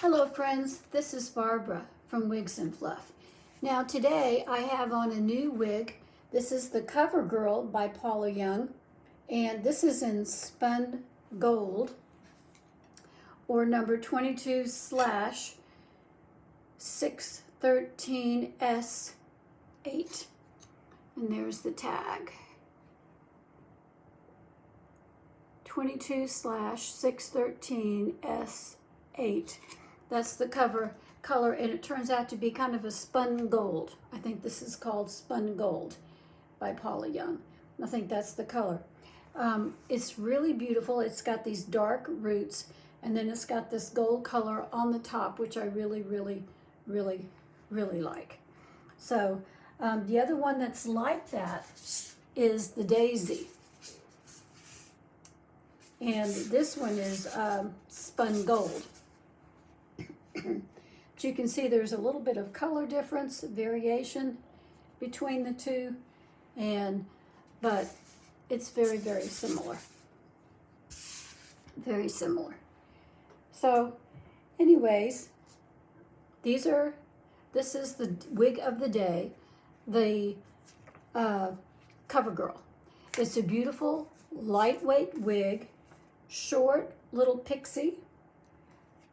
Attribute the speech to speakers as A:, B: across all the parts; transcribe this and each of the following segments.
A: Hello friends, this is Barbara from Wigs and Fluff. Now today I have on a new wig. This is the COVERGIRL by Paula Young, and this is in spun gold, or number 22/613S8. And there's the tag. 22/613S8. That's the cover color, and it turns out to be kind of a spun gold. I think this is called Spun Gold by Paula Young. I think that's the color. It's really beautiful. It's got these dark roots, and then it's got this gold color on the top, which I really like. So the other one that's like that is the Daisy. And this one is spun gold. But you can see there's a little bit of color difference, variation between the two, but it's very similar. Very similar. So anyways, this is the wig of the day, the COVERGIRL. It's a beautiful lightweight wig, short little pixie,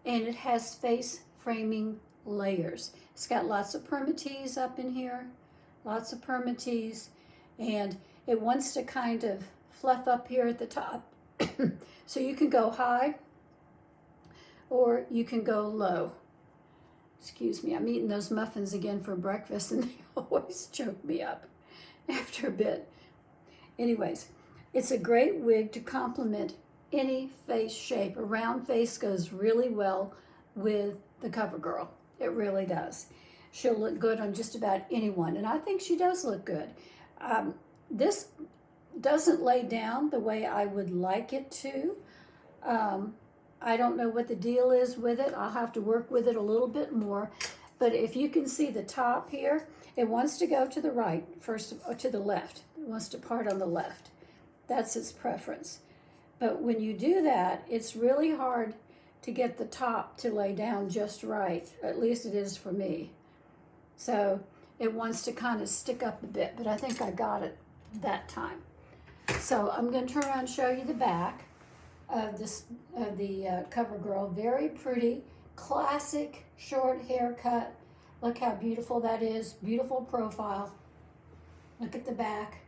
A: and it has face framing layers. It's got lots of permatease up in here, lots of permatease, and it wants to kind of fluff up here at the top. So you can go high or you can go low. Excuse me, I'm eating those muffins again for breakfast, and they always choke me up after a bit. Anyways, it's a great wig to complement any face shape. A round face goes really well with the COVERGIRL. It really does. She'll look good on just about anyone, and I think she does look good. This doesn't lay down the way I would like it to. I don't know what the deal is with it. I'll have to work with it a little bit more. But if you can see the top here, it wants to go to the right first, or to the left. It wants to part on the left. That's its preference. But when you do that, it's really hard to get the top to lay down just right. At least it is for me. So it wants to kind of stick up a bit, but I think I got it that time. So I'm going to turn around and show you the back of the COVERGIRL. Very pretty, classic short haircut. Look how beautiful that is. Beautiful profile. Look at the back.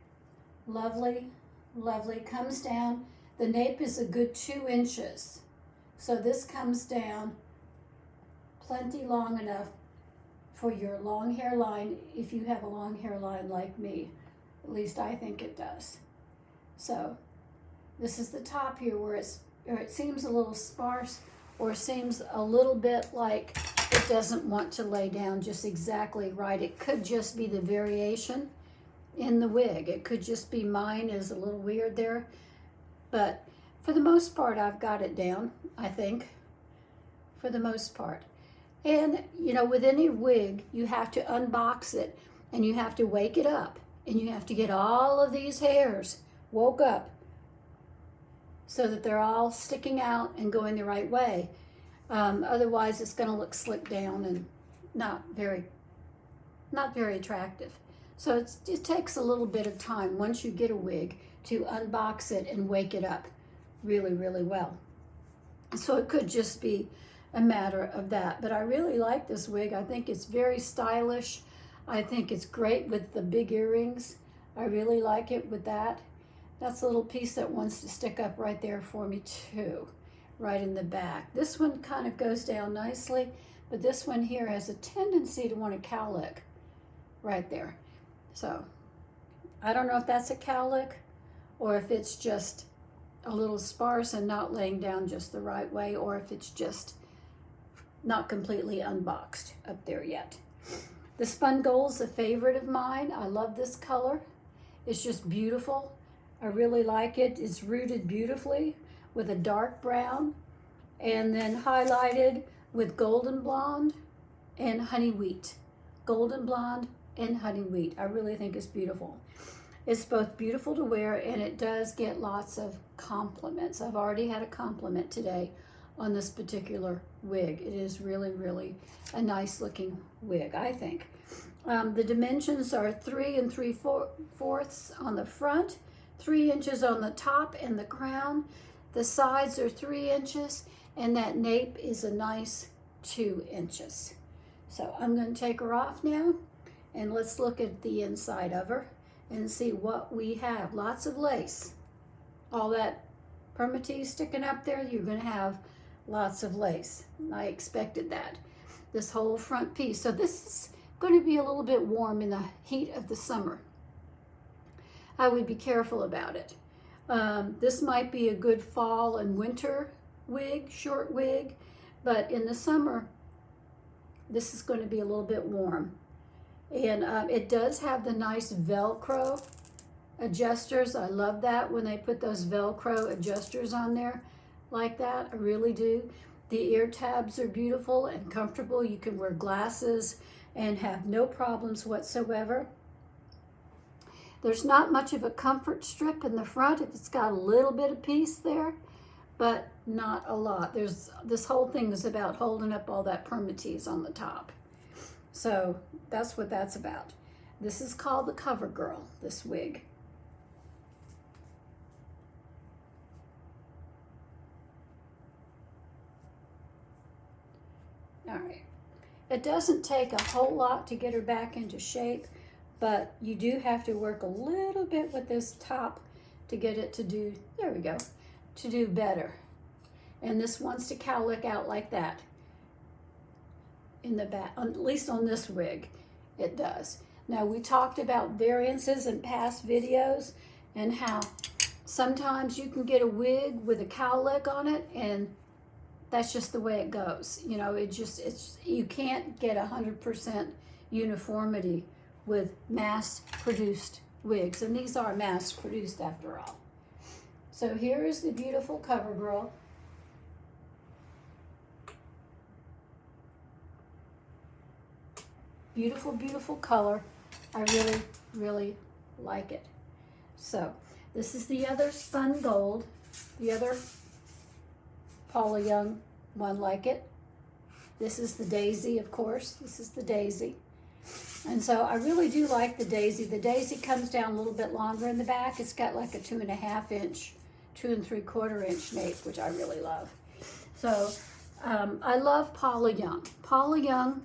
A: Lovely, lovely. Comes down. The nape is a good 2 inches. So this comes down plenty long enough for your long hairline, if you have a long hairline like me. At least I think it does. So this is the top here where it seems a little sparse, or seems a little bit like it doesn't want to lay down just exactly right. It could just be the variation in the wig. It could just be mine is a little weird there. But for the most part, I've got it down, I think, for the most part. And, you know, with any wig, you have to unbox it, and you have to wake it up, and you have to get all of these hairs woke up so that they're all sticking out and going the right way. Otherwise, it's going to look slicked down and not very attractive. So it takes a little bit of time once you get a wig to unbox it and wake it up really well. So it could just be a matter of that. But I really like this wig. I think it's very stylish. I think it's great with the big earrings. I really like it with that. That's a little piece that wants to stick up right there for me too, right in the back. This one kind of goes down nicely, but this one here has a tendency to want a cowlick right there. So I don't know if that's a cowlick or if it's just a little sparse and not laying down just the right way, or if it's just not completely unboxed up there yet. The spun gold's a favorite of mine. I love this color. It's just beautiful. I really like it. It's rooted beautifully with a dark brown and then highlighted with golden blonde and honey wheat. Golden blonde and honey wheat. I really think it's beautiful. It's both beautiful to wear, and it does get lots of compliments. I've already had a compliment today on this particular wig. It is really, really a nice looking wig, I think. The dimensions are 3 3/4 on the front, 3 inches on the top and the crown. The sides are 3 inches, and that nape is a nice 2 inches. So I'm going to take her off now, and let's look at the inside of her and see what we have. Lots of lace. All that permatease sticking up there, you're going to have lots of lace. I expected that. This whole front piece. So this is going to be a little bit warm in the heat of the summer. I would be careful about it. This might be a good fall and winter wig, short wig, but in the summer, this is going to be a little bit warm. And it does have the nice Velcro adjusters. I love that when they put those Velcro adjusters on there like that. I really do. The ear tabs are beautiful and comfortable. You can wear glasses and have no problems whatsoever. There's not much of a comfort strip in the front. If it's got a little bit of piece there, but not a lot. This whole thing is about holding up all that permatease on the top. So that's what that's about. This is called the COVERGIRL, this wig. All right. It doesn't take a whole lot to get her back into shape, but you do have to work a little bit with this top to get it to do, there we go, to do better. And this wants to cowlick out like that in the back, at least on this wig, it does. Now, we talked about variances in past videos and how sometimes you can get a wig with a cowlick on it, and that's just the way it goes. You know, you can't get 100% uniformity with mass-produced wigs, and these are mass-produced after all. So here is the beautiful COVERGIRL. Beautiful, beautiful color. I really, really like it. So this is the other spun gold, the other Paula Young one like it. This is the daisy, of course. This is the daisy. And so I really do like the daisy. The daisy comes down a little bit longer in the back. It's got like a 2.5 inch, 2 3/4 inch nape, which I really love. So I love Paula Young. Paula Young,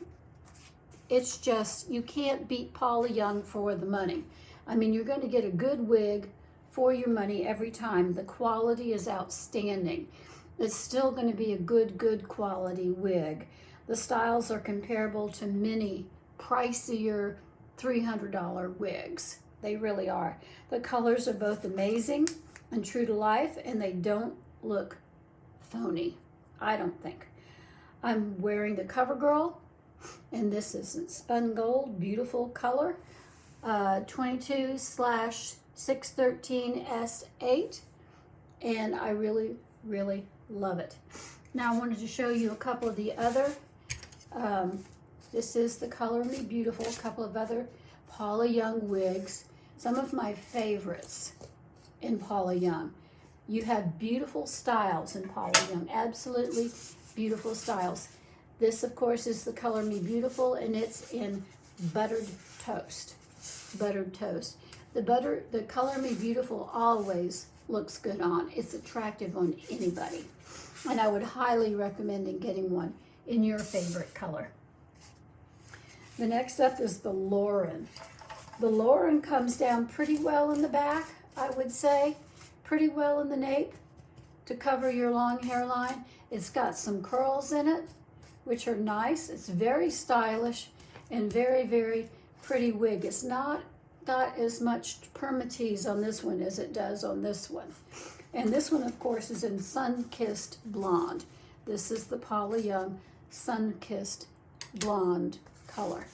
A: it's just, you can't beat Paula Young for the money. I mean, you're going to get a good wig for your money every time. The quality is outstanding. It's still going to be a good quality wig. The styles are comparable to many pricier $300 wigs. They really are. The colors are both amazing and true to life, and they don't look phony, I don't think. I'm wearing the COVERGIRL, and this is in spun gold, beautiful color, 22/613S8, and I really, really love it. Now I wanted to show you a couple of the other, this is the Color Me Beautiful, a couple of other Paula Young wigs, some of my favorites in Paula Young. You have beautiful styles in Paula Young, absolutely beautiful styles. This, of course, is the Color Me Beautiful, and it's in buttered toast. Buttered toast. The Color Me Beautiful always looks good on. It's attractive on anybody. And I would highly recommend getting one in your favorite color. The next up is the Lauren. The Lauren comes down pretty well in the back, I would say. Pretty well in the nape to cover your long hairline. It's got some curls in it, which are nice. It's very stylish and very, very pretty wig. It's not got as much permatease on this one as it does on this one. And this one, of course, is in Sun-Kissed Blonde. This is the Paula Young Sun-Kissed Blonde color.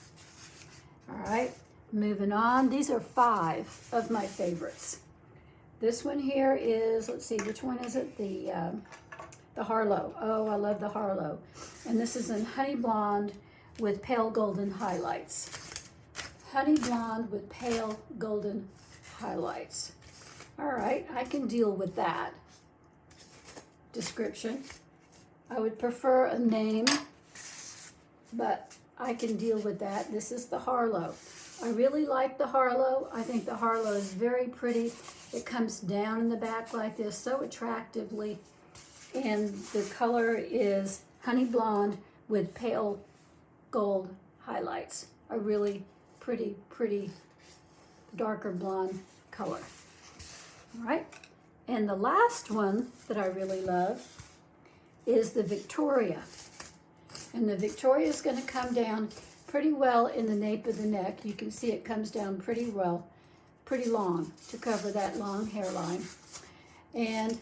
A: All right, moving on. These are 5 of my favorites. This one here is, let's see, which one is it? The Harlow. Oh, I love the Harlow. And this is in Honey Blonde with pale golden highlights. Honey Blonde with pale golden highlights. All right, I can deal with that description. I would prefer a name, but I can deal with that. This is the Harlow. I really like the Harlow. I think the Harlow is very pretty. It comes down in the back like this so attractively. And the color is honey blonde with pale gold highlights. A really pretty, pretty darker blonde color. All right. And the last one that I really love is the Victoria. And the Victoria is going to come down pretty well in the nape of the neck. You can see it comes down pretty well, pretty long to cover that long hairline. And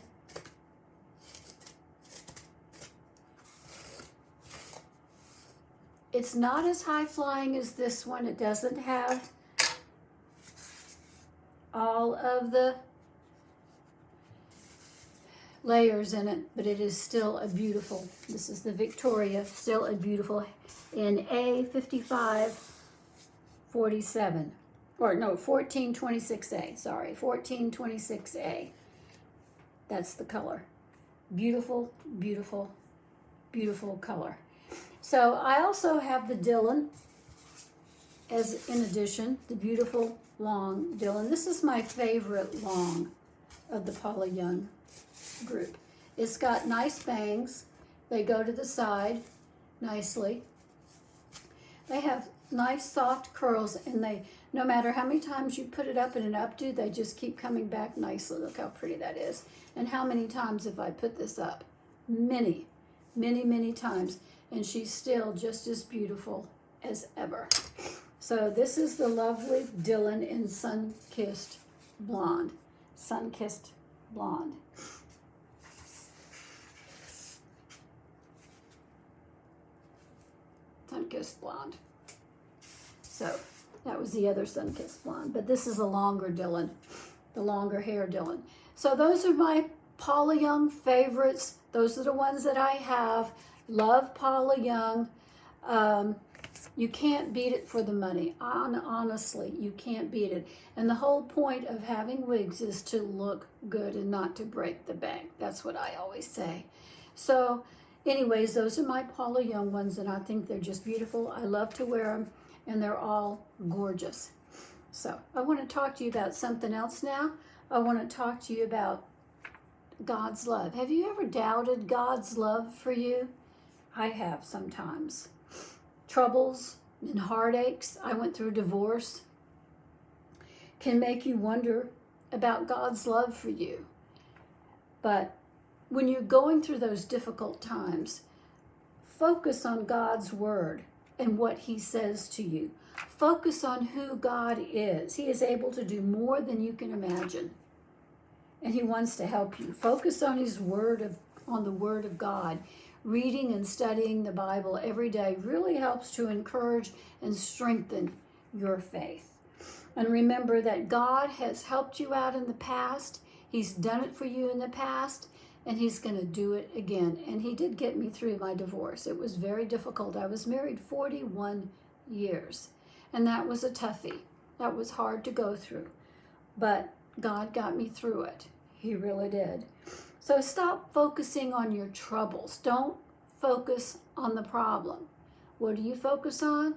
A: it's not as high-flying as this one. It doesn't have all of the layers in it, but it is still a beautiful, this is the Victoria, still a beautiful, in A5547, or no, 1426A, sorry, 1426A. That's the color. Beautiful, beautiful, beautiful color. So I also have the Dylan as in addition, the beautiful long Dylan. This is my favorite long of the Paula Young group. It's got nice bangs. They go to the side nicely. They have nice soft curls, and they, no matter how many times you put it up in an updo, they just keep coming back nicely. Look how pretty that is. And how many times have I put this up? Many, many, many times. And she's still just as beautiful as ever. So this is the lovely Dylan in Sun-Kissed Blonde. Sun-Kissed Blonde. Sun-Kissed Blonde. So that was the other Sun-Kissed Blonde. But this is a longer Dylan, the longer hair Dylan. So those are my Paula Young favorites. Those are the ones that I have. Love Paula Young. You can't beat it for the money. Honestly, you can't beat it. And the whole point of having wigs is to look good and not to break the bank. That's what I always say. So anyways, those are my Paula Young ones, and I think they're just beautiful. I love to wear them, and they're all gorgeous. So I want to talk to you about something else now. I want to talk to you about God's love. Have you ever doubted God's love for you? I have sometimes. Troubles and heartaches. I went through divorce. Can make you wonder about God's love for you. But when you're going through those difficult times, focus on God's word and what he says to you. Focus on who God is. He is able to do more than you can imagine. And he wants to help you. Focus on his word, on the word of God. Reading and studying the Bible every day really helps to encourage and strengthen your faith. And remember that God has helped you out in the past. He's done it for you in the past, and he's going to do it again. And he did get me through my divorce. It was very difficult. I was married 41 years, and that was a toughie. That was hard to go through, but God got me through it. He really did. So stop focusing on your troubles. Don't focus on the problem. What do you focus on?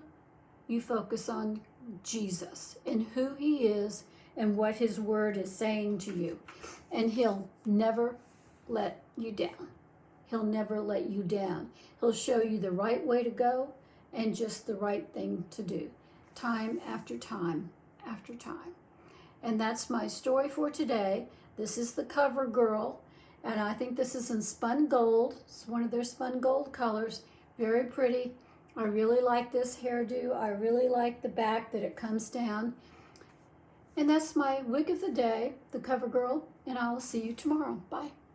A: You focus on Jesus and who he is and what his word is saying to you. And he'll never let you down. He'll never let you down. He'll show you the right way to go and just the right thing to do. Time after time after time. And that's my story for today. This is the COVERGIRL. And I think this is in spun gold. It's one of their spun gold colors. Very pretty. I really like this hairdo. I really like the back that it comes down. And that's my wig of the day, the COVERGIRL. And I will see you tomorrow. Bye.